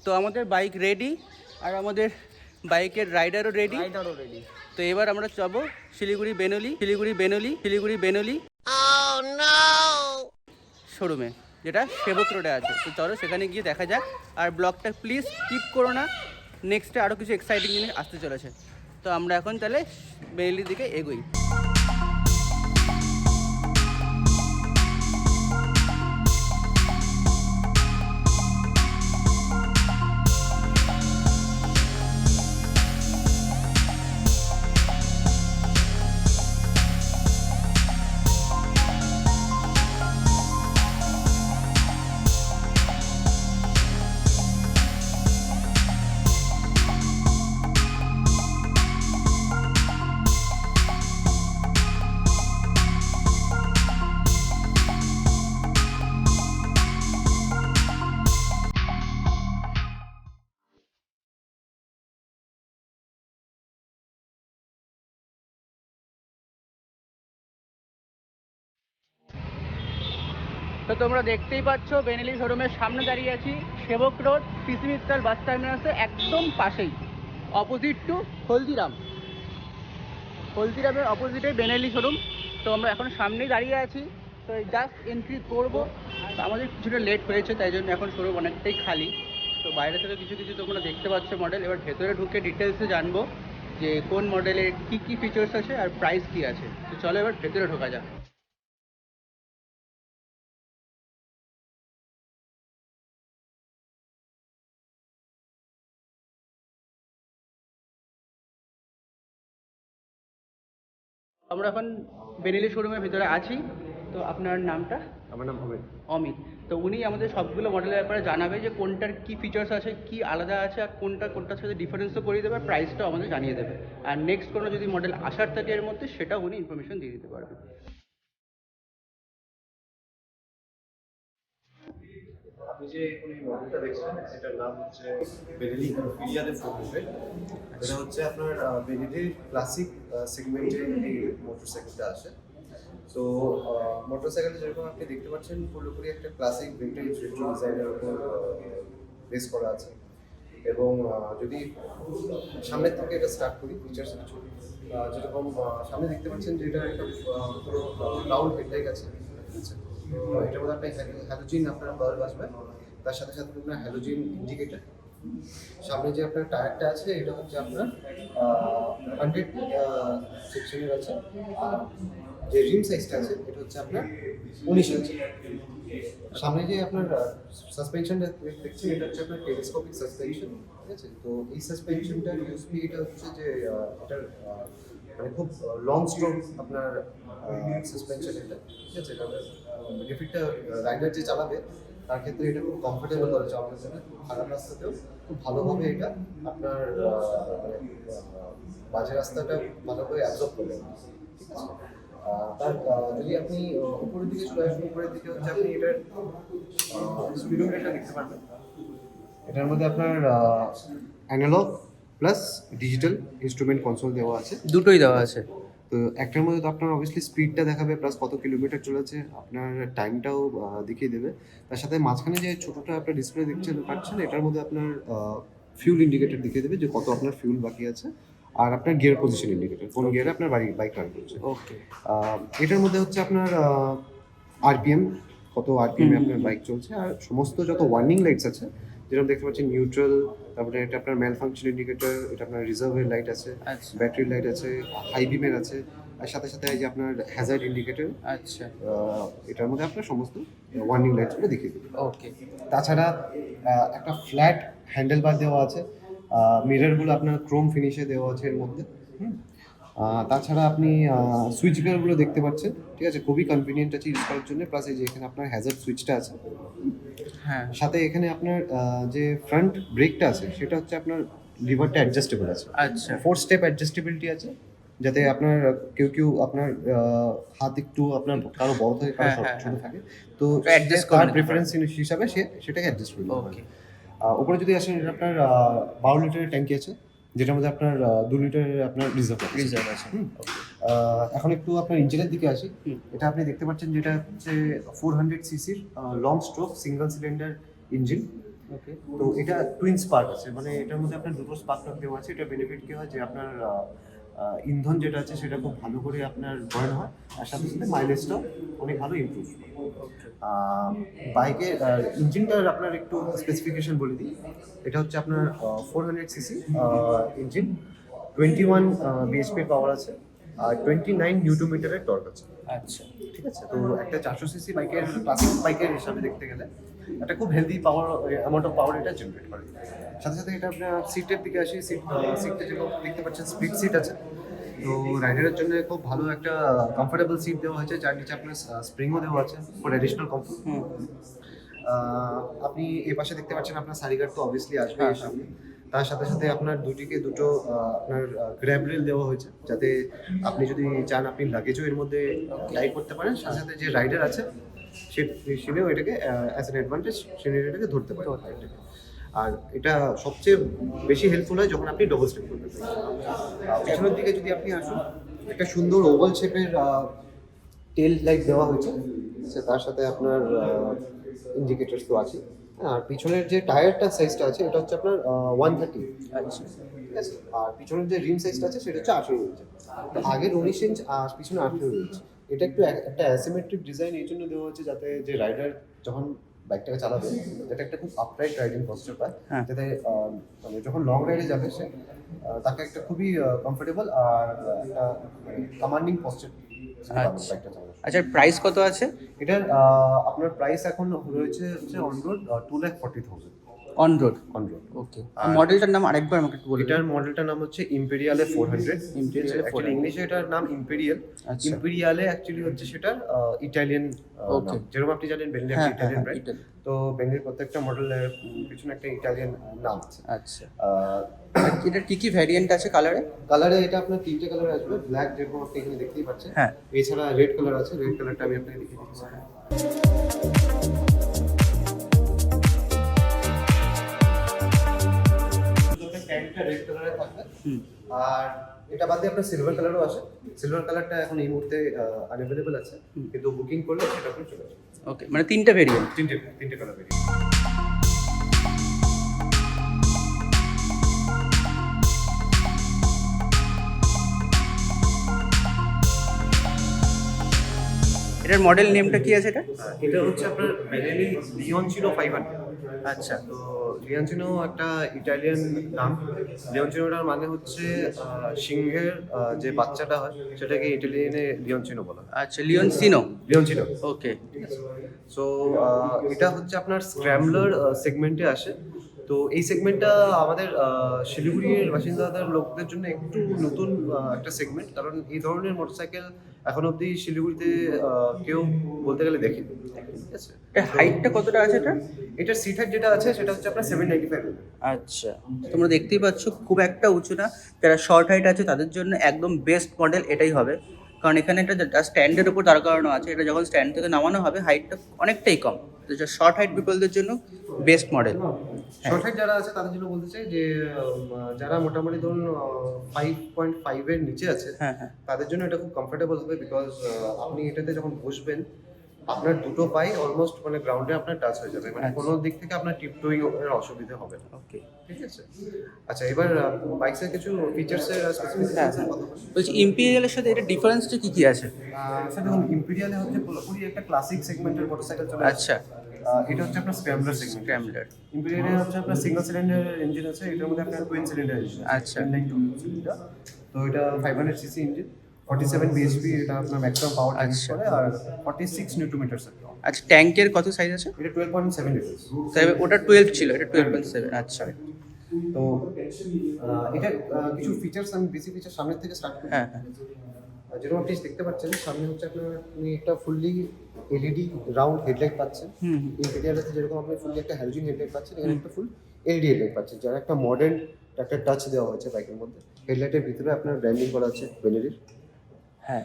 তো আমাদের bike ready, আর আমাদের বাইকের রাইডারও রেডি। তো এবার আমরা যাবো শিলিগুড়ি বেনলি শোরুমে, যেটা সেবক রোডে আছে। তো চলো সেখানে গিয়ে দেখা যাক। আর ব্লগটা প্লিজ স্কিপ করো না, নেক্সটে আরও কিছু এক্সাইটিং জিনিস আসতে চলেছে। তো আমরা এখন তাহলে বেনলির দিকে এগোই। তো তোমরা দেখতেই পাচ্ছ বেনেলি শোরুমের সামনে দাঁড়িয়ে আছি। সেবক রোড পিসি মিত্তাল বাস টার্মিনাসের একদম পাশেই, অপোজিট টু হলদিরামের অপোজিটে বেনেলি শোরুম। তো আমরা এখন সামনেই দাঁড়িয়ে আছি। তো এই জাস্ট এন্ট্রি করবো। আমাদের কিছুটা লেট হয়েছে, তাই জন্য এখন শোরুম অনেকটাই খালি। তো বাইরে থেকে কিছু কিছু তোমরা দেখতে পাচ্ছ মডেল। এবার ভেতরে ঢুকে ডিটেলসে জানবো যে কোন মডেলের কী কী ফিচার্স আছে আর প্রাইস কী আছে। তো চলো এবার ভেতরে ঢোকা যাক। আমরা এখন বেনেলি শোরুমের ভিতরে আছি। তো আপনার নামটা? আমার নাম অমিত। অমিত। তো উনি আমাদের সবগুলো মডেলের ব্যাপারে জানাবে যে কোনটার কি ফিচার্স আছে, কি আলাদা আছে, আর কোনটার সাথে ডিফারেন্সও করিয়ে দেবে, প্রাইসটাও আমাদের জানিয়ে দেবে। আর নেক্সট কোনো যদি মডেল আসার থাকে এর মধ্যে, সেটাও উনি ইনফরমেশন দিয়ে দিতে পারবেন। আপনি যে এখন এই মডেলটা দেখছেন, এটার নাম হচ্ছে বেনেলি ইনফিনিয়াতে 400। এটা হচ্ছে আপনার বেনেলির ক্লাসিক সেগমেন্টের এই মোটরসাইকেলটা আসে। তো মোটরসাইকেলটা যেরকম আপনি দেখতে পাচ্ছেন, পুরোপুরি একটা ক্লাসিক ভিন্টেজ রেট্রো ডিজাইনের উপর বেস করা আছে। এবং যদি সামনের থেকে এটা স্টার্ট করি, ফিচার্স কিছু যেরকম সামনে দেখতে পাচ্ছেন যে এটা একটা পুরো রাউন্ড হেডলাইট আছে, ঠিক আছে। তো এটার মধ্যে আপনার হ্যালোজিন আপনার বাল্ব আসবে, তার সাথে সাথে আপনার হ্যালোজিন ইন্ডিকেটার। সামনে যে আপনার টায়ারটা আছে, এটা হচ্ছে আপনার 100 সেকশনের আছে। আর যে রিম সাইজটা আছে, এটা হচ্ছে আপনার 19 ইঞ্চি। সামনে যে আপনার সাসপেনশনটা দেখছেন, এটা হচ্ছে আপনার টেলিস্কোপিক সাসপেনশন, ঠিক আছে। তো এই সাসপেনশনটার ইউএসপি এটা হচ্ছে যে এটার মানে খুব লং স্ট্রোক আপনার সাসপেনশন এটা, ঠিক আছে। এটা ডিফিটটা রাইডার যে চালাবে তার ক্ষেত্রে এটা খুব কমফোর্টেবল হবে চালানোর জন্য। খারাপ রাস্তাতেও খুব ভালোভাবে এটা আপনার মানে বাজে রাস্তাটা ভালোভাবে অ্যাবজর্ব করবে, ঠিক আছে। তার যদি আপনি উপরের দিকে চলে আসেন, উপরের দিকে হচ্ছে আপনি এটার স্পিডোমিটারটা দেখতে পারবেন। এটার মধ্যে আপনার analogue plus digital instrument console দেওয়া আছে, দুটোই দেওয়া আছে। তো একটার মধ্যে তো আপনার অবভিয়াসলি স্পিডটা দেখাবে, প্লাস কত কিলোমিটার চলেছে, আপনার টাইমটাও দেখিয়ে দেবে। তার সাথে মাঝখানে যে ছোটোটা আপনার ডিসপ্লে দেখছেন পাচ্ছেন, এটার মধ্যে আপনার ফিউল ইন্ডিকেটর দেখিয়ে দেবে যে কত আপনার ফিউল বাকি আছে, আর আপনার গিয়ার পজিশন ইন্ডিকেটর, কোন গিয়ারে আপনার বাইক রান করছে। ওকে। এটার মধ্যে হচ্ছে আপনার আরপিএম, কত আরপিএমে আপনার বাইক চলছে, আর সমস্ত যত ওয়ার্নিং লাইটস আছে, যেরকম দেখতে পাচ্ছেন নিউট্রাল, তারপরে এটা আপনার ম্যাল ফাংশন ইন্ডিকেটর, এটা আপনার রিজার্ভের লাইট আছে, ব্যাটারি লাইট আছে, হাই বিমের আছে, আর সাথে সাথে এই যে আপনার হ্যাজার্ড ইন্ডিকেটর। আচ্ছা। এটার মধ্যে আপনার সমস্ত ওয়ার্নিং লাইটসগুলো দেখিয়ে দেবে। ওকে। তাছাড়া একটা ফ্ল্যাট হ্যান্ডেল বার দেওয়া আছে, মিররগুলো আপনার ক্রোম ফিনিশে দেওয়া আছে এর মধ্যে। তাছাড়া আপনি সুইচ গিয়ারগুলো দেখতে পাচ্ছেন, ঠিক আছে, খুবই কনভিনিয়েন্ট আছে ইউজ করার জন্য। প্লাস এই যে এখানে আপনার হ্যাজার্ড সুইচটা আছে, হ্যাঁ। সাথে এখানে আপনার যে ফ্রন্ট ব্রেকটা আছে, সেটা হচ্ছে আপনার লিভারটা অ্যাডজাস্টেবল আছে। আচ্ছা। 4 স্টেপ অ্যাডজাস্টেবিলিটি আছে, যাতে আপনার কেউ আপনার হাত একটু আপনার কারো বড় থাকে, কারো ছোট থাকে, তো অ্যাডজাস্ট তার করে প্রেফারেন্স হিসাবে সে সেটাকে অ্যাডজাস্ট করে নেবে। ওকে। উপরে যদি আসেন, এটা আপনার 12 লিটারের ট্যাঙ্কি আছে, যেটার মধ্যে আপনার 2 লিটারের আপনার রিজার্ভ আছে। এখন একটু আপনার ইঞ্জিনের দিকে আসি। এটা আপনি দেখতে পাচ্ছেন যেটা হচ্ছে 400 সিসির long stroke single cylinder engine. Okay. তো এটা টুইন স্পার্ক আছে, মানে এটার মধ্যে আপনার দুটো স্পার্ক প্লাগ দেওয়া আছে। এটা বেনিফিট কি হয় যে আপনার ইন্ধন যেটা আছে সেটা খুব ভালো করে আপনার বার্ন হয়, আর সাথে সাথে মাইলেজটাও অনেক ভালো ইমপ্রুভ হয়। বাইকের ইঞ্জিনটার আপনার একটু স্পেসিফিকেশন বলে দিই। এটা হচ্ছে আপনার 400 সিসি ইঞ্জিন, 21 বিএইচপি পাওয়ার আছে, আর 29 নিউটন মিটারের টর্ক আছে। আচ্ছা। ঠিক আছে, তো একটা 400 সিসি বাইকের ক্লাসিক বাইকের হিসাবে দেখতে গেলে একটা খুব healthy power amount of power এটা জেনারেট করে। সাথে সাথে এটা আপনার সিটের দিকে আসি, সিটটা যেগুলো দেখতে পাচ্ছেন স্প্লিট সিট আছে। তো রাইডারের জন্য খুব ভালো একটা কমফোর্টেবল সিট দেওয়া হয়েছে, যার নিচে আপনার স্প্রিংও দেওয়া আছে ফর অ্যাডিশনাল কমফোর্ট। আপনি এই পাশে দেখতে পাচ্ছেন আপনার সারিগার্ড তো অবভিয়াসলি আসবে এর সামনে। তার সাথে সাথে আপনার দুটো আপনার গ্র্যাব রেল দেওয়া হয়েছে, যাতে আপনি যদি চান আপনি লাগেজও এর মধ্যে টাই করতে পারেন। সাথে সাথে যে রাইডার আছে সেও এটাকে অ্যাজ অ্যান অ্যাডভান্টেজ এটাকে ধরতে পারে। আর এটা সবচেয়ে বেশি হেল্পফুল হয় যখন আপনি ডবল স্টেপ করবেন। পেছনের দিকে যদি আপনি আসুন, একটা সুন্দর ওভাল শেপের টেল লাইট দেওয়া হয়েছে, তার সাথে আপনার ইন্ডিকেটার্স তো আছে। আর পিছনের যে টায়ারটা সাইজটা আছে এটা হচ্ছে আপনার 130। আচ্ছা। ঠিক আছে, আর পিছনের যে রিম সাইজটা আছে সেটা হচ্ছে 18 ইঞ্চ। তো আগের 19 ইঞ্চ আর পিছনে 18 ইঞ্চ। এটা একটু একটা অ্যাসিমেট্রিক ডিজাইন এই জন্য দেওয়া হচ্ছে, যাতে যে রাইডার যখন বাইকটাকে চালাবে এটা একটা খুব আপরাইট রাইডিং পশ্চার পায়, যাতে মানে যখন লং রাইডে যাবে সে তাকে একটা খুবই কমফোর্টেবল আর একটা কমান্ডিং পশ্চার বাইকটা চালাবে। আচ্ছা, প্রাইস কত আছে এটার আপনার প্রাইস এখন রয়েছে হচ্ছে on road 2,40,000 on road? On road. Okay. মডেলটার নাম আরেকবার আমাকে একটু বলুন। এটার মডেলটার নাম হচ্ছে ইম্পেরিয়ালে 400। Imperiale 400 অ্যাকচুয়ালি ইংলিশে এটার নাম ইম্পেরিয়াল। আচ্ছা। ইম্পেরিয়ালে অ্যাকচুয়ালি হচ্ছে সেটার ইটালিয়ান Okay. নাম। যেরকম আপনি জানেন বেনলি হ্যাঁ, একটা ইটালিয়ান হ্যাঁ, ব্র্যান্ড, Italy। তো বেনলির প্রত্যেকটা মডেলের পিছনে একটা ইটালিয়ান নাম আছে। আচ্ছা। এটার কি কি ভ্যারিয়েন্ট আছে কালারে? কালারে এটা আপনার তিনটে কালার আসবে, ব্ল্যাক যেরকম আপনি এখানে দেখতেই পাচ্ছেন। হ্যাঁ। এছাড়া রেড কালার আছে, রেড কালারটা আমি আপনাকে দেখিয়ে দিচ্ছি। ট্যাঙ্কটা রেড কালারে থাকবে। আর এটা বাদে আপনার সিলভার কালারও আছে। সিলভার কালারটা এখন এই মুহূর্তে আনঅ্যাভেলেবল আছে, কিন্তু বুকিং করলে সেটা আপনি চলে যাবে। ওকে, মানে তিনটা ভেরিয়েন্ট। তিনটে কালার বেরিয়ে। এটার মডেল নেমটা কি আছে এটা? এটা হচ্ছে আপনার বেনেলি লিওনচিনো 500। আচ্ছা। তো লিওনচিনো একটা ইটালিয়ান নাম। লিওনচিনোটার মানে হচ্ছে সিংহের যে বাচ্চাটা হয় সেটাকে ইটালিয়ানে লিওনচিনো বলা হয়। আচ্ছা, লিওনসিনো। লিওনচিনো। ওকে। সো এটা হচ্ছে আপনার স্ক্র্যাম্বলার সেগমেন্টে আসে। তো এই সেগমেন্টটা আমাদের শিলিগুড়ির বাসিন্দাদের লোকদের জন্য একটু নতুন একটা সেগমেন্ট, কারণ এই ধরনের মোটরসাইকেল এখন অবধি শিলিগুড়িতে কেউ বলতে গেলে দেখেনি। ঠিক আছে, এর হাইটটা কতটা আছে এটা? এটার সিট হাইট যেটা আছে সেটা হচ্ছে আপনার 795 mm। আচ্ছা, তোমরা দেখতেই পাচ্ছ খুব একটা উঁচু না। যারা শর্ট হাইট আছে তাদের জন্য একদম বেস্ট মডেল এটাই হবে, কারণ এখানে একটা স্ট্যান্ডের উপর দাঁড় করানো আছে। এটা যখন স্ট্যান্ড থেকে নামানো হবে হাইটটা অনেকটাই কম, তো শর্ট হাইট পিপলদের জন্য বেস্ট মডেল। শর্ট হাইট যারা আছে তাদের জন্য বলতে চাই যে যারা মোটামুটি ধরুন 5.5 এর নিচে আছে, হ্যাঁ হ্যাঁ। তাদের জন্য এটা খুব কমফোর্টেবল হবে, বিকজ আপনি এটাতে যখন বসবেন আপনার দুটো পাই অলমোস্ট মানে গ্রাউন্ডে আপনার টাচ হয়ে যাবে, মানে কোনো দিক থেকে আপনার টিপটোয়িং এর অসুবিধা হবে না। ওকে, ঠিক আছে। আচ্ছা, এবার বাইকের কিছু ফিচার্সের স্পেসিফিকেশন কথা বলি। বলছি ইম্পিরিয়ালের সাথে এটা ডিফারেন্সটা কি কি আছে? স্যার দেখুন, ইম্পিরিয়ালে হচ্ছে পুরোপুরি একটা ক্লাসিক সেগমেন্টের মোটরসাইকেল চলে আসছে। আচ্ছা। এটা হচ্ছে আপনার স্ক্র্যাম্বলার সেগমেন্ট। স্ক্র্যাম্বলার। ইম্পিরিয়ালে হচ্ছে আপনার সিঙ্গেল সিলিন্ডার ইঞ্জিন আছে, এটার মধ্যে আপনার টুইন সিলিন্ডার ইঞ্জিন। আচ্ছা। সিলিন্ডার। তো এটা 500 সিসি ইঞ্জিন, 47 বিএইচপি এটা আপনার ম্যাক্সিমাম পাওয়ার জেনারেট করে, আর 46 নিউটন মিটার আছে। আচ্ছা, ট্যাঙ্কের কত সাইজ আছে? এটা 12.7 লিটার। তাই ওটা 12 ছিল, এটা 12.7। আচ্ছা। তো এটা কিছু ফিচার্স, আমি বেশি ফিচার সামনের থেকে স্টার্ট করি। হ্যাঁ হ্যাঁ। যেরকম আপনি দেখতে পাচ্ছেন সামনে হচ্ছে আপনার আপনি একটা ফুললি এলইডি রাউন্ড হেডলাইট পাচ্ছেন। ইম্পিরিয়ালেতে যেরকম আপনি ফুললি একটা হ্যালোজেন হেডলাইট পাচ্ছেন, এখানে একটা ফুল এলইডি হেডলাইট পাচ্ছেন, যার একটা মডার্ন একটা টাচ দেওয়া হয়েছে বাইকের মধ্যে। হেডলাইটের ভিতরে আপনার ব্র্যান্ডিং করা আছে বেনেলির। হ্যাঁ।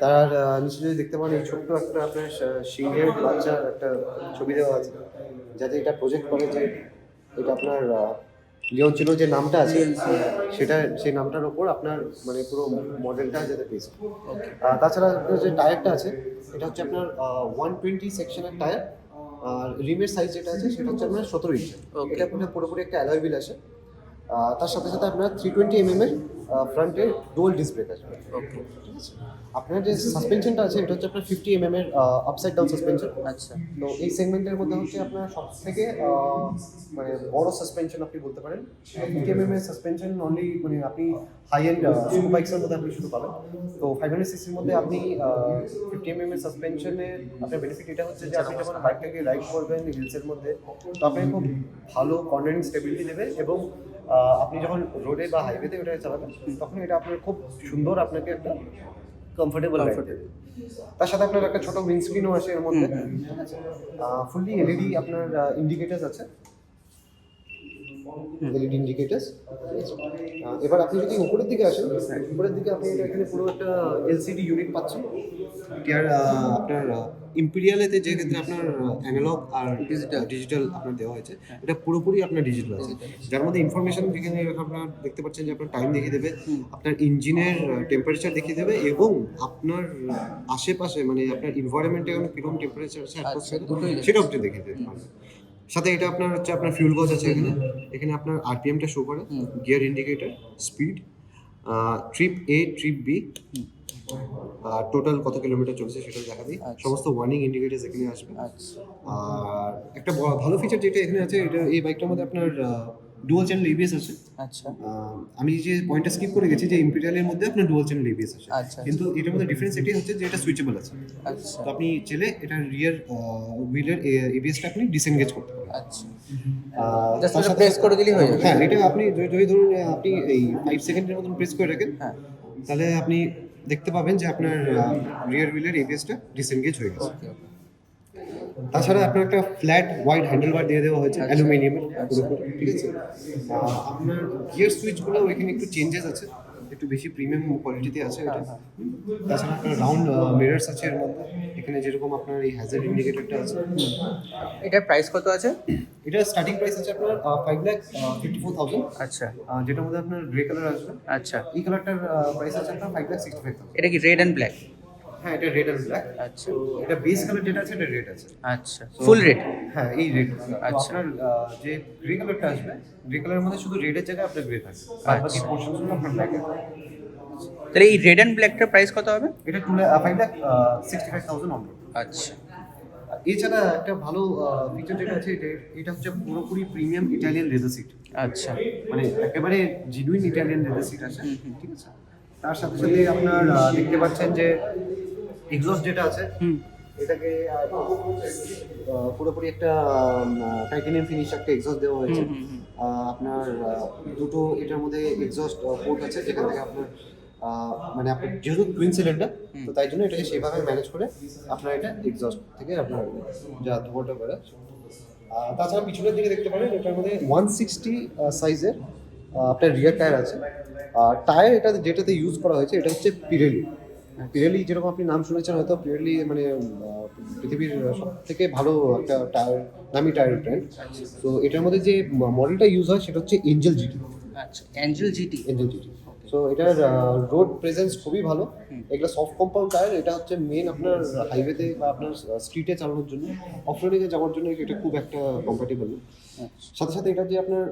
তার নিচে যদি দেখতে পান এই ছোট্ট একটা আপনার সিংহের বাচ্চার একটা ছবি দেওয়া আছে, যাতে এটা প্রজেক্ট করে যে এটা আপনার লিওনচিনো যে নামটা আছে সেটা, সেই নামটার ওপর আপনার মানে পুরো মডেলটা যাতে পেয়েছে। তাছাড়া আপনার যে টায়ারটা আছে এটা হচ্ছে আপনার 120 সেকশনের টায়ার, আর রিমের সাইজ যেটা আছে সেটা হচ্ছে আপনার 17 ইঞ্চি। Okay. এটা আপনার পুরোপুরি একটা অ্যালয় হুইল আসে। তার সাথে সাথে আপনার 320 mm এর ফ্রন্টে ডুয়াল ডিস্ক ব্রেক আসবে। ওকে। ঠিক আছে। আপনার যে সাসপেনশনটা আছে এটা হচ্ছে আপনার 50 mm এর আপসাইড ডাউন সাসপেনশন। আচ্ছা। তো এই সেগমেন্টের মধ্যে হচ্ছে আপনার সবথেকে মানে বড় সাসপেনশন আপনি বলতে পারেন। 50 mm এর সাসপেনশন অনলি মানে আপনি হাই এন্ড সুপার বাইকসের মধ্যে আপনি শুধু পাবেন। তো 500 সিসির মধ্যে আপনি 50 mm এর সাসপেনশনে আপনার বেনিফিট এটা হচ্ছে যে আপনি যখন বাইকটাকে রাইড করবেন হিলসের মধ্যে, তো আপনি খুব ভালো কর্নারিং স্টেবিলিটি দেবে এবং আপনি যখন রোডে বা হাইওয়েতে ওটা চালাবেন তখন এটা আপনার খুব সুন্দর আপনাকে একটা কমফোর্টেবল রাইড দেবে। তার সাথে আপনার একটা ছোট উইন্ডস্ক্রিনও আছে এর মধ্যে। ফুললি এলইডি আপনার ইন্ডিকেটার্স আছে, এলইডি ইন্ডিকেটার্স। এবার আপনি যদি উপরের দিকে আসেন, উপরের দিকে আপনি এটা এখানে পুরো একটা এলসিডি ইউনিট পাচ্ছেন। এটার আপনার ইম্পেরিয়ালেতে যে ক্ষেত্রে আপনার অ্যানালগ আর ডিজিটাল আপনার দেওয়া হয়েছে, এটা পুরোপুরি আপনার ডিজিটাল আছে, যার মধ্যে ইনফরমেশন যেখানে আপনার দেখতে পাচ্ছেন যে আপনার টাইম দেখিয়ে দেবে, আপনার ইঞ্জিনের টেম্পারেচার দেখিয়ে দেবে এবং আপনার আশেপাশে মানে আপনার এনভায়রনমেন্টে কিরকম টেম্পারেচার আছে সেটাও আপনি দেখিয়ে দিতে পারবেন। সাথে এটা আপনার হচ্ছে আপনার ফিউল গজ আছে এখানে, এখানে আপনার আরপিএমটা শো করে, গিয়ার ইন্ডিকেটর, স্পিড, ট্রিপ এ, ট্রিপ বি, আর টোটাল কত কিলোমিটার চলছে সেটা দেখা দিই। সমস্ত ওয়ার্নিং ইন্ডিকেটরস এখানে আসবে। আর একটা ভালো ফিচার যেটা এখানে আছে, এটা এই বাইকটার মধ্যে আপনার ডুয়াল চ্যানেল এবিএস আছে। আচ্ছা। আমি যে পয়েন্টটা স্কিপ করে গেছি যে ইম্পেরিয়ালের মধ্যে আপনার ডুয়াল চ্যানেল এবিএস আছে, আচ্ছা। কিন্তু এটার মধ্যে ডিফারেন্স এটাই হচ্ছে যে এটা সুইচেবল আছে। আচ্ছা। তো আপনি চাইলে এটা রিয়ার হুইলের এবিএসটা আপনি ডিসএনগেজ করতে পারেন। আচ্ছা। তার জাস্ট সাথে প্রেস করে দিলেই হয়ে যাবে। হ্যাঁ, এটা আপনি যদি ধরুন আপনি এই 5 সেকেন্ডের মতন প্রেস করে রাখেন, হ্যাঁ। তাহলে আপনি দেখতে পাবেন যে আপনার রিয়ার হুইলের এবিএসটা ডিসএনগেজ হয়ে গেছে। ওকে, ওকে। তাছাড়া আপনার একটা ফ্ল্যাট ওয়াইড হ্যান্ডেল বার দিয়ে দেওয়া হয়েছে অ্যালুমিনিয়ামের পুরোপুরি। ঠিক আছে। আপনার গিয়ার সুইচগুলো এখানে একটু চেঞ্জেস আছে, একটু বেশি প্রিমিয়াম কোয়ালিটিতে আছে এটা। তাছাড়া আপনার রাউন্ড মিরর্স আছে এর মধ্যে, এখানে যেরকম আপনার এই হ্যাজার্ড ইন্ডিকেটরটা আছে। এটার প্রাইস কত আছে? এটা স্টার্টিং প্রাইস আছে আপনার 5,54,000। আচ্ছা। যেটার মধ্যে আপনার গ্রে কালার আসবে। আচ্ছা। এই কালারটার প্রাইস আছে আপনার 5,65,000। এটা কি রেড অ্যান্ড ব্ল্যাক? হ্যাঁ, এটা রেড আর ব্ল্যাক। আচ্ছা। তো এটা বেস কালার যেটা আছে এটা রেড আছে। আচ্ছা, ফুল রেড? হ্যাঁ, এই রেড। আচ্ছা। আপনার যে গ্রে কালারটা আসবে, গ্রে কালারের মধ্যে শুধু রেডের জায়গায় আপনার গ্রে থাকবে, আর বাকি পোর্শনগুলো আপনার ব্ল্যাক এর। তাহলে এই রেড অ্যান্ড ব্ল্যাকটার প্রাইস কত হবে? এটা 5,65,000 অন রোড। আচ্ছা। এছাড়া একটা ভালো ফিচার যেটা আছে, এটা হচ্ছে পুরোপুরি প্রিমিয়াম ইটালিয়ান লেদার সিট। আচ্ছা। মানে একেবারে জেনুইন ইটালিয়ান লেদার সিট আছে। ঠিক আছে। তার সাথে সাথে আপনার দেখতে পাচ্ছেন যে এক্সস্ট যেটা আছে, এটাকে পুরোপুরি একটা টাইটানিয়াম ফিনিশ একটা এক্সস্ট দেওয়া হয়েছে। আপনার দুটো এটার মধ্যে এক্সস্ট পোর্ট আছে, যেখান থেকে আপনার মানে আপনার যেহেতু টুইন সিলিন্ডার, তো তাই জন্য এটাকে সেভাবে ম্যানেজ করে আপনার এটা এক্সস্ট থেকে আপনার যা ধোঁয়াটা করে। তাছাড়া পিছনের দিকে দেখতে পারেন এটার মধ্যে 160 সাইজের আপনার রিয়ার টায়ার আছে। টায়ার এটা যেটাতে ইউজ করা হয়েছে এটা হচ্ছে পিরেলি। পিরেলি যেরকম আপনি নাম শুনেছেন হয়তো, পিরেলি মানে পৃথিবীর সব থেকে ভালো একটা টায়ার, দামি টায়ার ব্র্যান্ড। তো এটার মধ্যে যে মডেলটা ইউজ হয় সেটা হচ্ছে এঞ্জেল জিটি। আচ্ছা, Angel GT. Angel GT. So এটার রোড প্রেজেন্স খুবই ভালো। এগুলো সফট কম্পাউন্ড টায়ার। এটা হচ্ছে মেন আপনার হাইওয়েতে বা আপনার স্ট্রিটে চালানোর জন্য, অফরোডিংয়ে যাওয়ার জন্য এটা খুব একটা কম্পার্টেবল। সাথে সাথে এটা যে আপনার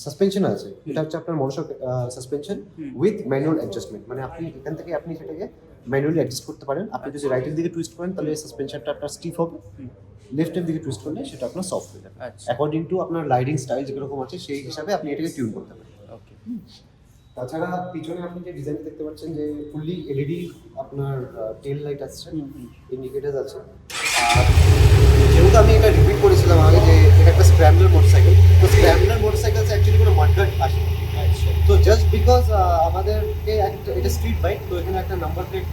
সাসপেনশন আছে, এটা হচ্ছে আপনার monoshock suspension with manual adjustment. মানে আপনি এখান থেকে আপনি সেটাকে ম্যানুয়ালি অ্যাডজাস্ট করতে পারেন। আপনি যদি রাইটের দিকে টুইস্ট করেন তাহলে সাসপেনশনটা আপনার স্টিফ হবে, লেফটের দিকে টুইস্ট করলে সেটা আপনার সফট হয়ে যাবে। অ্যাকর্ডিং টু আপনার রাইডিং স্টাইল যেরকম আছে সেই হিসাবে আপনি এটাকে টিউন করতে পারেন। ওকে। তাছাড়া পিছনে আপনি যে ডিজাইন দেখতে পাচ্ছেন যে ফুললি এলইডি আপনার টেল লাইট আসছে, ইন্ডিকেটার আছে। আর যেহেতু আমি এটা রিপিট করেছিলাম আগে যে এটা একটা স্ক্র্যাম্বলার মোটরসাইকেল, তো স্ক্র্যাম্বলার মোটরসাইকেল অ্যাকচুয়ালি কোনো মাডগার্ড আসে না। তো জাস্ট বিকজ আমাদেরকে একটা এটা স্ট্রিট বাইক, তো এখানে একটা নাম্বার প্লেট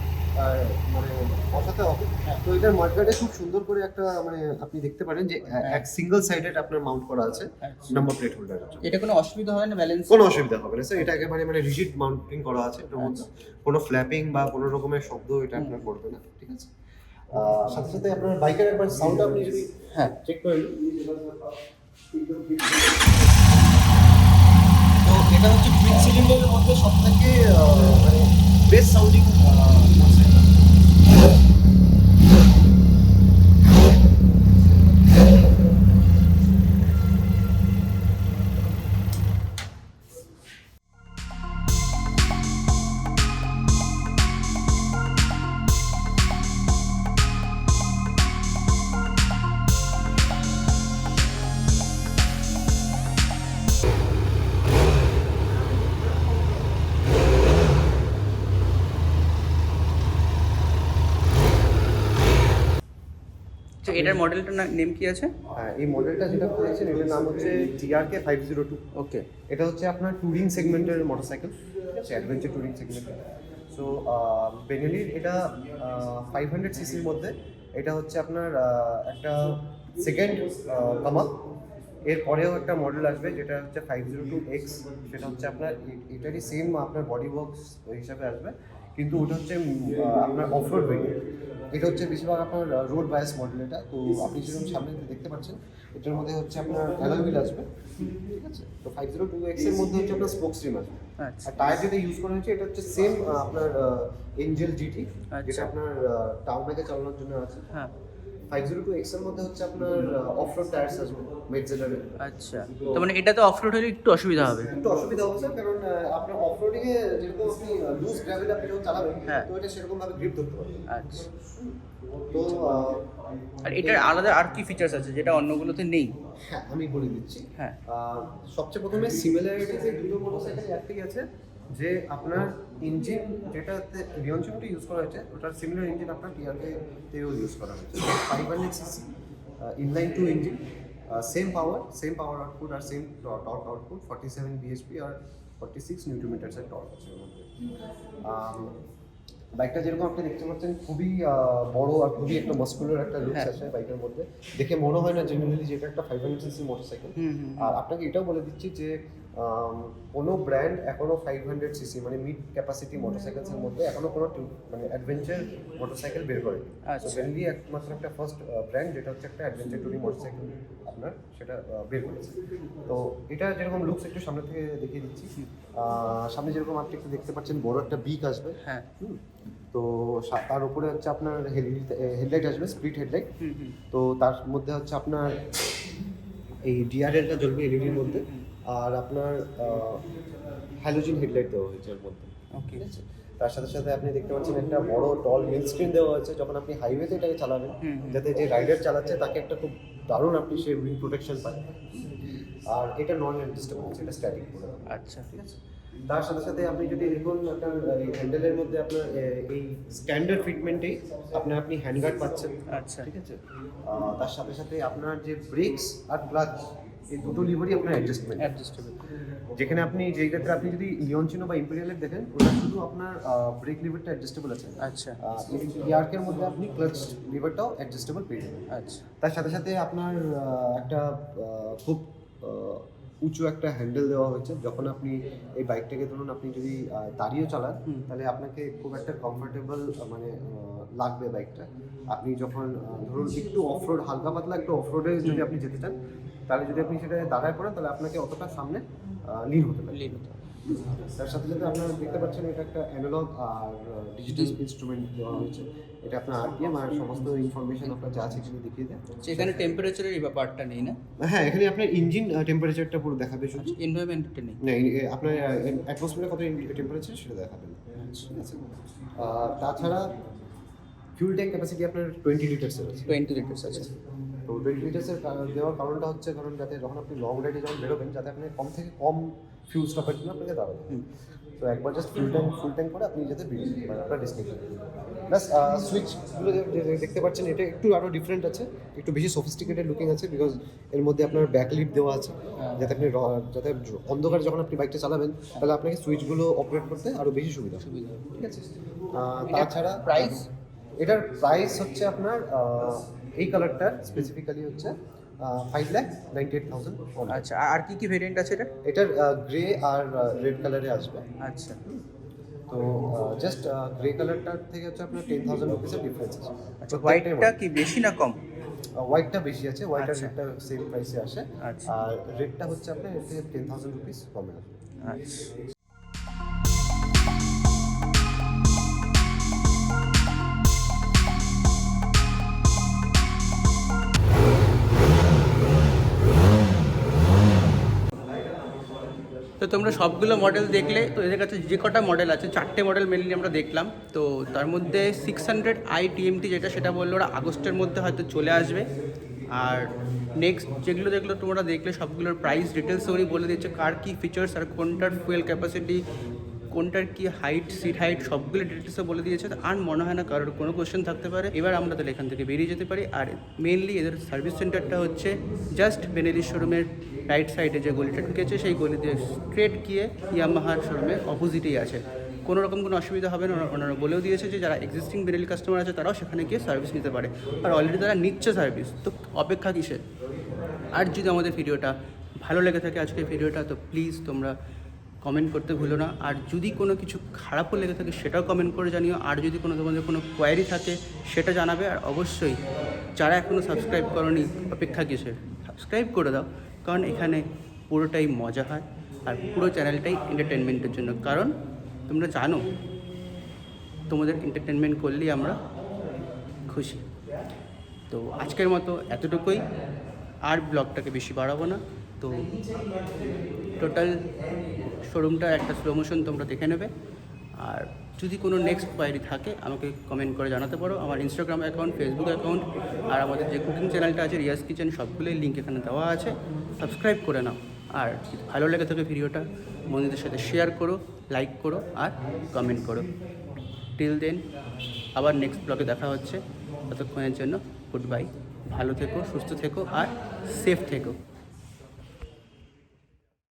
মানে বসাতে হবে। তো এটার মাডগার্ডে খুব সুন্দর করে একটা মানে আপনি দেখতে পারেন যে এক সিঙ্গেল সাইডেড আপনার মাউন্ট করা আছে নাম্বার প্লেট হোল্ডারের জন্য। এটা কোনো অসুবিধা হবে না ব্যালেন্স? কোনো অসুবিধা হবে না স্যার, এটা একেবারে মানে রিজিড মাউন্টিং করা আছে এটার মধ্যে। কোনো ফ্ল্যাপিং বা কোনো রকমের শব্দ এটা আপনার করবে না। ঠিক আছে। সাথে সাথে আপনার বাইকের একবার সাউন্ড আপনি যদি চেক করেন, তো এটা হচ্ছে টুইন সিলিন্ডারের মধ্যে সব থেকে মানে বেস্ট সাউন্ডিং মোটরসাইকেল। এটার মডেলটার নেম কি আছে? হ্যাঁ, এই মডেলটা যেটা দেখছেন এটার নাম হচ্ছে TRK 502। ওকে। এটা হচ্ছে আপনার ট্যুরিং সেগমেন্টের মোটরসাইকেল, ঠিক আছে, অ্যাডভেঞ্চার ট্যুরিং সেগমেন্টের। সো বেনেলির এটা 500 সিসির মধ্যে, এটা হচ্ছে আপনার একটা সেকেন্ড কামাল। এরপরেও একটা মডেল আসবে যেটা হচ্ছে 502X, সেটা হচ্ছে আপনার এটারই সেম আপনার বডি বক্স হিসাবে আসবে, কিন্তু ওটা হচ্ছে আপনার অফরোড ভেরিয়েন্ট। এটা হচ্ছে বেশিরভাগ আপনার রোড বায়াস মডেল এটা। তো আপনি যেরকম সামনে দেখতে পাচ্ছেন এটার মধ্যে হচ্ছে আপনার অ্যালয় হুইল আসবে, ঠিক আছে। তো 502X এর মধ্যে হচ্ছে আপনার স্পোক স্ট্রিম আসবে। আচ্ছা। আর টায়ার যেটা ইউজ করা হয়েছে এটা হচ্ছে সেম আপনার এঞ্জেল GT, আচ্ছা। যেটা আপনার টাউনে চালানোর জন্য আছে। হ্যাঁ। 502X এর মধ্যে হচ্ছে আপনার অফরোড টায়ার্স আসবে মেটজেলারের। আচ্ছা, তো মানে এটাতে অফরোড হলে একটু অসুবিধা হবে। একটু অসুবিধা হবে স্যার, কারণ আপনার অফরোডিং এ যেরকম আপনি লুজ গ্র্যাভেল আপনি যখন চালাবেন, হ্যাঁ। তো এটা সেরকম ভাবে গ্রিপ ধরতে পারবে। আচ্ছা। তো আর এটার আলাদা আর কি ফিচার্স আছে যেটা অন্যগুলোতে নেই? হ্যাঁ, আমি বলে দিচ্ছি। হ্যাঁ। সবচেয়ে প্রথমে সিমিলারিটি যে দুটো মোটরসাইকেল একটাই আছে, যে আপনার ইঞ্জিন যেটাতে লিওনচিনোতে ইউজ করা হয়েছে ওটার সিমিলার ইঞ্জিন আপনার টিআরকেতেও ইউজ করা হয়েছে। 500 CC inline 2 engine, same power output আর সেম টর্ক আউটপুট, 47 বিএইচপি আর 46 নিউটন মিটার্সের টর্ক আছে এর মধ্যে। বাইকটা যেরকম আপনি দেখতে পাচ্ছেন খুবই বড় আর খুবই একটা মাস্কুলার একটা লুকস আছে বাইকের মধ্যে। দেখে মনে হয় না জেনারেলি যে এটা একটা 500 সিসি মোটরসাইকেল। আর আপনাকে এটাও বলে দিচ্ছি যে কোনো ব্র্যান্ড এখনো 500 সিসি মানে মিড ক্যাপাসিটি মোটরসাইকেলসের মধ্যে এখনো কোনো মানে অ্যাডভেঞ্চার মোটরসাইকেল বের করেনি। আচ্ছা। জেনারেলি একমাত্র একটা ফার্স্ট ব্র্যান্ড যেটা হচ্ছে একটা অ্যাডভেঞ্চার টুরিং মোটরসাইকেল আপনার সেটা বের করেছে। তো এটা যেরকম লুকস একটু সামনে থেকে দেখিয়ে দিচ্ছি। সামনে যেরকম আপনি একটু দেখতে পাচ্ছেন বড় একটা বিক আসবে। হ্যাঁ। তো তার উপরে হচ্ছে আপনার হেডলাইট আসবে, স্প্লিট হেডলাইট। তো তার মধ্যে হচ্ছে আপনার এই ডিআরএলটা জ্বলবে এলইডির মধ্যে, আর আপনার হ্যালোজেন হেডলাইট দেওয়া হয়েছে এর মধ্যে। ওকে। ঠিক আছে, তার সাথে সাথে আপনি দেখতে পাচ্ছেন একটা বড় টল উইন্ড স্ক্রিন দেওয়া হয়েছে যখন আপনি হাইওয়েতে এটাকে চালাবেন, যাতে যে রাইডার চালাচ্ছে তাকে একটা খুব দারুণ আপনি সে উইন্ড প্রোটেকশন পায়। আর এটা নন অ্যাডজাস্টেবল, এটা স্ট্যাটিক করে। আচ্ছা। ঠিক আছে, তার সাথে সাথে আপনি যদি দেখুন আপনার এই হ্যান্ডেলের মধ্যে আপনার এই স্ট্যান্ডার্ড ফিটমেন্টেই আপনি হ্যান্ডগার্ড পাচ্ছেন। আচ্ছা। ঠিক আছে, তার সাথে সাথে আপনার যে ব্রেকস আর ক্লাচ এই দুটো লিভারই আপনার অ্যাডজাস্টেবল। যেখানে আপনি যেই ক্ষেত্রে আপনি যদি লিওনচিনো বা ইম্পেরিয়ালের দেখেন ওটা শুধু আপনার ব্রেক লিভারটা অ্যাডজাস্টেবল আছে। আচ্ছা। ইয়ার্কের মধ্যে আপনি ক্লাচ লিভারটাও অ্যাডজাস্টেবল পেয়ে যাবেন। আচ্ছা। তার সাথে সাথে আপনার একটা খুব উঁচু একটা হ্যান্ডেল দেওয়া হয়েছে। যখন আপনি এই বাইকটাকে ধরুন আপনি যদি দাঁড়িয়েও চালান তাহলে আপনাকে খুব একটা কমফোর্টেবল মানে লাগবে বাইকটা। আপনি যখন ধরুন একটু অফরোড হালকা পাতলা একটু অফরোডে যদি আপনি যেতে চান তাহলে যদি আপনি সেটা দাঁড়ায় পড়েন তাহলে আপনাকে অতটা সামনে লিন হতে পারে। তার সাথে সাথে আপনারা দেখতে পাচ্ছেন এটা একটা অ্যানালগ আর ডিজিটাল ইনস্ট্রুমেন্ট দেওয়া হয়েছে। এটা আপনার আরপিএম আর সমস্ত ইনফরমেশন আপনার যা আছে সেগুলো দেখিয়ে দেয়। এখানে টেম্পারেচারের ব্যাপারটা নেই না? হ্যাঁ, এখানে আপনার ইঞ্জিন টেম্পারেচারটা পুরো দেখাবে শুধু। এনভায়রনমেন্টটা নেই? না, আপনার অ্যাটমসফিয়ারে কত টেম্পারেচার সেটা দেখাবেন। ঠিক আছে, তাছাড়া ফিউল ট্যাঙ্ক ক্যাপাসিটি আপনার 20 লিটার্সের আছে। 20 লিটার্স আছে। তো 20 লিটার্সের দেওয়ার কারণটা হচ্ছে কারণ যাতে যখন আপনি লং রাইডে যখন বেরোবেন যাতে আপনি কম থেকে কম ফিউল স্টপের জন্য আপনাকে দাঁড়াবে। তো একবার জাস্ট ফুল ট্যাঙ্ক করে আপনি যাতে বেরিয়ে যেতে পারেন আপনার ডেস্টিনেশন। প্লাস সুইচগুলো দেখতে পাচ্ছেন এটা একটু আরও ডিফারেন্ট আছে, একটু বেশি সফিস্টিকেটেড লুকিং আছে, বিকজ এর মধ্যে আপনার ব্যাকলিট দেওয়া আছে যাতে আপনি যাতে অন্ধকারে যখন আপনি বাইকটা চালাবেন তাহলে আপনাকে সুইচগুলো অপারেট করতে আরও বেশি সুবিধা। ঠিক আছে, তাছাড়া প্রাইস? এটার প্রাইস হচ্ছে আপনার এই কালারটার স্পেসিফিক্যালি হচ্ছে 5,98,000। আচ্ছা, আর কি কি ভেরিয়েন্ট আছে এটা? এটার গ্রে আর রেড কালারে আসবে। আচ্ছা। তো জাস্ট গ্রে কালারটার থেকে হচ্ছে আপনার 10,000 রুপিসের ডিফারেন্স আছে। আচ্ছা, হোয়াইটটা কি বেশি না কম? হোয়াইটটা বেশি আছে, হোয়াইট আর আচ্ছা। রেডটা সেম প্রাইসে আসে। আচ্ছা। আর রেডটা হচ্ছে আপনার এর থেকে 10,000 রুপিস কমে আসবে। আচ্ছা। তো তোমরা সবগুলো মডেল দেখলে, তো এদের কাছে যে কটা মডেল আছে 4টে মডেল মেনলি আমরা দেখলাম। তো তার মধ্যে 600i TMT যেটা সেটা বললো ওরা আগস্টের মধ্যে হয়তো চলে আসবে। আর নেক্সট যেগুলো তোমরা দেখলে সবগুলোর প্রাইস ডিটেলস উনি বলে দিচ্ছে কার কী ফিচার্স আর কোনটার ফুয়েল ক্যাপাসিটি কোনটার কি হাইট, সিট হাইট সবগুলো ডিটেলসে বলে দিয়েছে। আর মনে হয় না কারোর কোনো কোয়েশ্চেন থাকতে পারে। এবার আমরা তাহলে এখান থেকে বেরিয়ে যেতে পারি। আর মেনলি এদের সার্ভিস সেন্টারটা হচ্ছে জাস্ট বেনেলি শোরুমের রাইট সাইডে যে গলিটা ঢুকেছে সেই গলি দিয়ে স্ট্রেট গিয়ে ইয়ামাহার শোরুমের অপোজিটেই আছে। কোনো রকম কোনো অসুবিধা হবে না। ওনারা বলেও দিয়েছে যে যারা এক্সিস্টিং বেনেলি কাস্টমার আছে তারাও সেখানে গিয়ে সার্ভিস নিতে পারে। আর অলরেডি তারা নিচ্ছে সার্ভিস, তো অপেক্ষা কিসের? আর যদি আমাদের ভিডিওটা ভালো লেগে থাকে আজকের ভিডিওটা, তো প্লিজ তোমরা কমেন্ট করতে ভুলো না। আর যদি কোনো কিছু খারাপও লেগে থাকে সেটাও কমেন্ট করে জানিও। আর যদি তোমাদের কোনো কোয়ারি থাকে সেটা জানাবে। আর অবশ্যই যারা এখনও সাবস্ক্রাইব করোনি, অপেক্ষা কিসের? সাবস্ক্রাইব করে দাও, কারণ এখানে পুরোটাই মজা হয় আর পুরো চ্যানেলটাই এন্টারটেনমেন্টের জন্য। কারণ তোমরা জানো তোমাদের এন্টারটেনমেন্ট করলেই আমরা খুশি। তো আজকের মতো এতটুকুই, আর ব্লগটাকে বেশি বাড়াবো না। তো টোটাল শোরুমটা একটা স্লো মোশন তোমরা দেখে নেবে। আর যদি কোনো নেক্সট কোয়ারি থাকে আমাকে কমেন্ট করে জানাতে পারো। আমার ইনস্টাগ্রাম অ্যাকাউন্ট, ফেসবুক অ্যাকাউন্ট আর আমাদের যে কুকিং চ্যানেলটা আছে রিয়াজ কিচেন, সবগুলোই লিঙ্ক এখানে দেওয়া আছে। সাবস্ক্রাইব করে নাও। আর যদি ভালো লেগে থাকে ভিডিওটা বন্ধুদের সাথে শেয়ার করো, লাইক করো আর কমেন্ট করো। টিল দেন আবার নেক্সট ব্লগে দেখা হচ্ছে। ততক্ষণের জন্য গুড বাই। ভালো থেকো, সুস্থ থেকো আর সেফ থেকো।